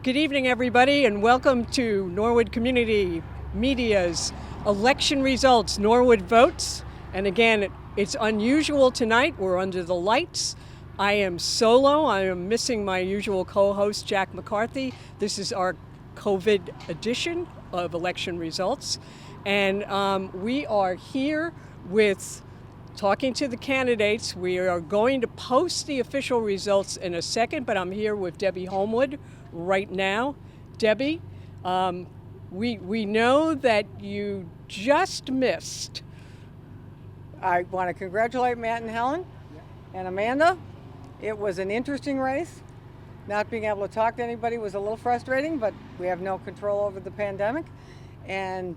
Good evening, everybody, and welcome to Norwood Community Media's election results, Norwood Votes. And again, it's unusual tonight. We're under the lights. I am solo. I am missing my usual co-host, Jack McCarthy. This is our COVID edition of election results. And we are here with talking to the candidates. We are going to post the official results in a second, but I'm here with Debbie Homewood right now. Debbie, we know that you just missed. I want to congratulate Matt and Helen and Amanda. It was an interesting race. Not being able to talk to anybody was a little frustrating, but we have no control over the pandemic. And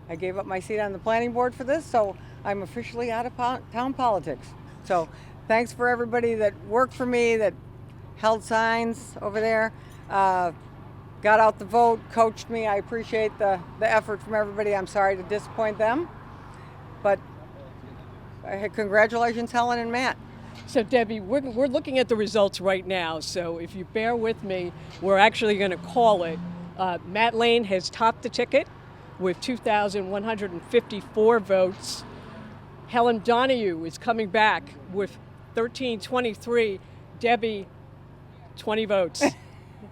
I gave up my seat on the planning board for this, so I'm officially out of town politics. So thanks for everybody that worked for me, that held signs over there, got out the vote, coached me. I appreciate the effort from everybody. I'm sorry to disappoint them, but congratulations, Helen and Matt. So Debbie, we're looking at the results right now, so if you bear with me, we're actually going to call it. Matt Lane has topped the ticket with 2,154 votes. Helen Donahue is coming back with 1,323. Debbie, 20 votes.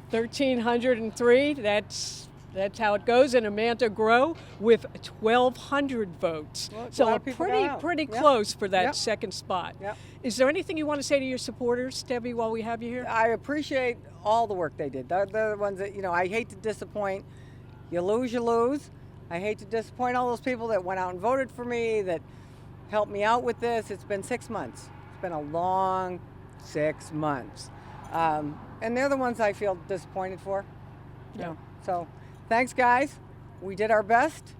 1,303, that's how it goes. And Amanda Grow with 1,200 votes. Well, so pretty close for that second spot. Yep. Is there anything you want to say to your supporters, Debbie, while we have you here? I appreciate all the work they did. They're the ones that, I hate to disappoint. You lose. I hate to disappoint all those people that went out and voted for me, that helped me out with this. It's been 6 months. It's been a long 6 months. And they're the ones I feel disappointed for. Yeah. So thanks, guys. We did our best.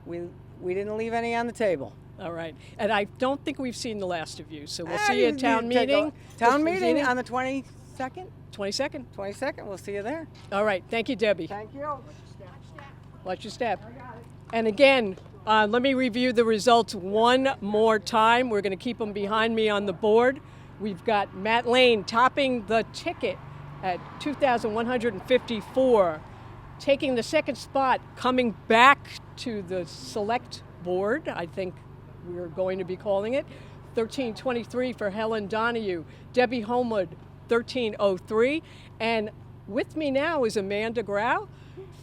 We didn't leave any on the table. All right. And I don't think we've seen the last of you, so we'll see you at town meeting. Town meeting on the 22nd? 22nd. 22nd. We'll see you there. All right. Thank you, Debbie. Thank you. Watch your step. And again, let me review the results one more time. We're going to keep them behind me on the board. We've got Matt Lane topping the ticket at 2,154, taking the second spot, coming back to the select board, I think we're going to be calling it. 1,323 for Helen Donahue. Debbie Homewood, 1,303. And with me now is Amanda Grow,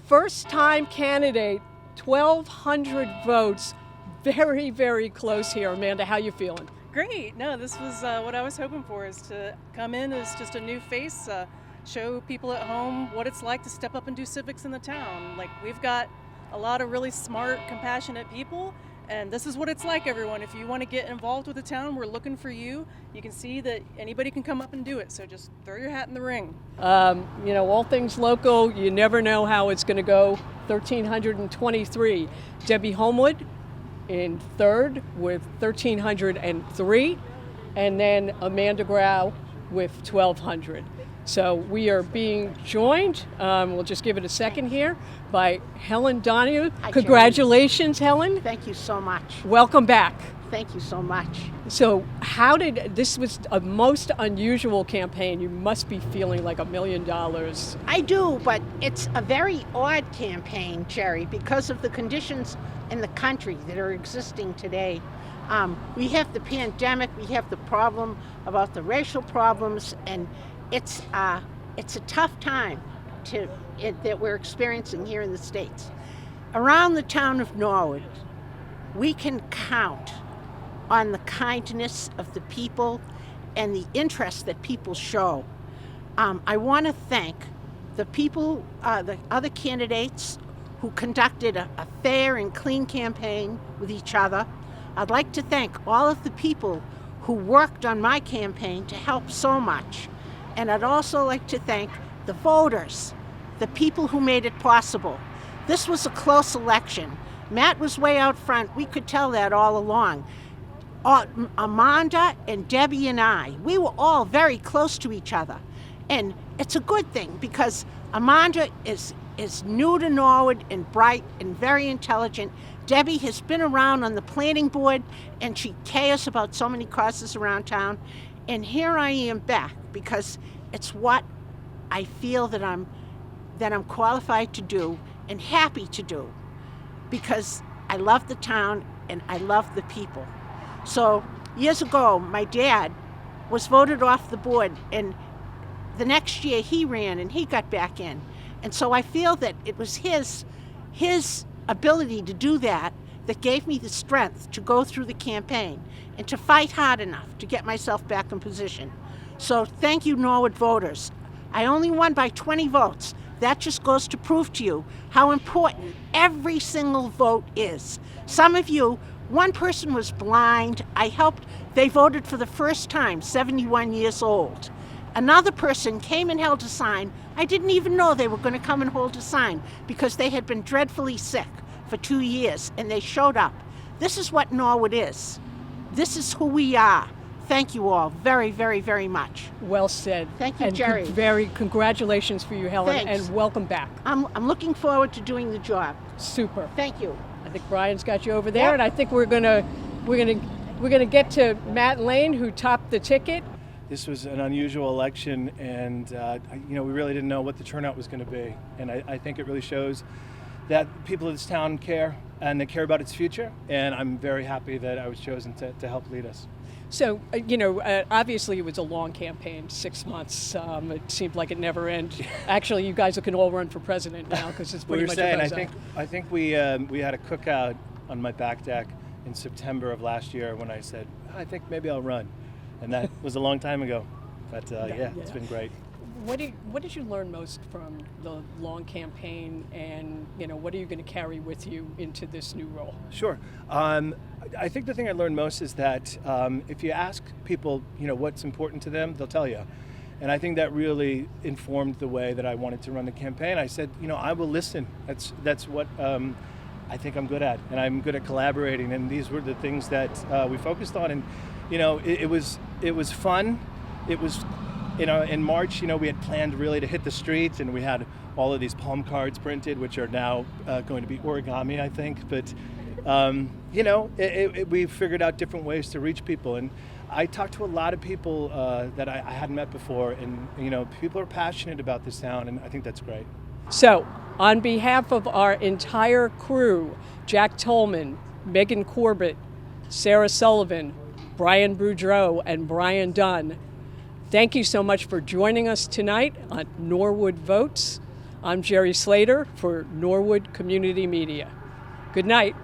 first-time candidate, 1,200 votes. Very, very close here. Amanda, how you feeling? Great. No, this was what I was hoping for, is to come in as just a new face, show people at home what it's like to step up and do civics in the town. Like, we've got a lot of really smart, compassionate people, and this is what it's like, everyone. If you want to get involved with the town, we're looking for you. You can see that anybody can come up and do it, so just throw your hat in the ring. All things local, you never know how it's going to go. 1,323. Debbie Homewood in third with 1,303, and then Amanda Grow with 1,200. So we are being joined, we'll just give it a second here, by Helen Donahue. Hi, Congratulations, Helen. Thank you so much. Welcome back. Thank you so much. So this was a most unusual campaign. You must be feeling like $1 million. I do, but it's a very odd campaign, Jerry, because of the conditions in the country that are existing today. We have the pandemic, we have the problem about the racial problems, and it's a tough time that we're experiencing here in the States. Around the town of Norwood, we can count on the kindness of the people and the interest that people show. I want to thank the people, the other candidates who conducted a fair and clean campaign with each other. I'd like to thank all of the people who worked on my campaign to help so much. And I'd also like to thank the voters, the people who made it possible. This was a close election. Matt was way out front. We could tell that all along. Amanda and Debbie and I, we were all very close to each other. And it's a good thing because Amanda is new to Norwood and bright and very intelligent. Debbie has been around on the planning board and she cares about so many causes around town. And here I am back because it's what I feel that I'm that I'm qualified to do and happy to do because I love the town and I love the people. So years ago, my dad was voted off the board, and the next year he ran and he got back in. And so I feel that it was his ability to do that that gave me the strength to go through the campaign and to fight hard enough to get myself back in position. So thank you, Norwood voters. I only won by 20 votes. That just goes to prove to you how important every single vote is. Some of you, one person was blind. I helped. They voted for the first time, 71 years old. Another person came and held a sign. I didn't even know they were going to come and hold a sign because they had been dreadfully sick for 2 years, and they showed up. This is what Norwood is. This is who we are. Thank you all very, very, very much. Well said. Thank you, and Jerry. Very congratulations for you, Helen, Thanks. and welcome back. I'm looking forward to doing the job. Super. Thank you. I think Brian's got you over there, Yep. and I think we're gonna get to Matt Lane, who topped the ticket. This was an unusual election, and we really didn't know what the turnout was going to be. And I think it really shows that people of this town care, and they care about its future. And I'm very happy that I was chosen to help lead us. So, obviously it was a long campaign, 6 months. It seemed like it never ended. Actually, you guys can all run for president now because it's We pretty were much saying, a buzz I think we had a cookout on my back deck in September of last year when I said, I think maybe I'll run. And that was a long time ago. But it's been great. What did you learn most from the long campaign, and what are you going to carry with you into this new role? Sure. I think the thing I learned most is that if you ask people, what's important to them, they'll tell you. And I think that really informed the way that I wanted to run the campaign. I said, I will listen. That's what I think I'm good at, and I'm good at collaborating. And these were the things that we focused on. And it was fun. It was. In March, we had planned really to hit the streets, and we had all of these palm cards printed, which are now going to be origami, I think. But, we figured out different ways to reach people. And I talked to a lot of people that I hadn't met before, and, people are passionate about this town, and I think that's great. So, on behalf of our entire crew, Jack Tolman, Megan Corbett, Sarah Sullivan, Brian Boudreau, and Brian Dunn, thank you so much for joining us tonight on Norwood Votes. I'm Jerry Slater for Norwood Community Media. Good night.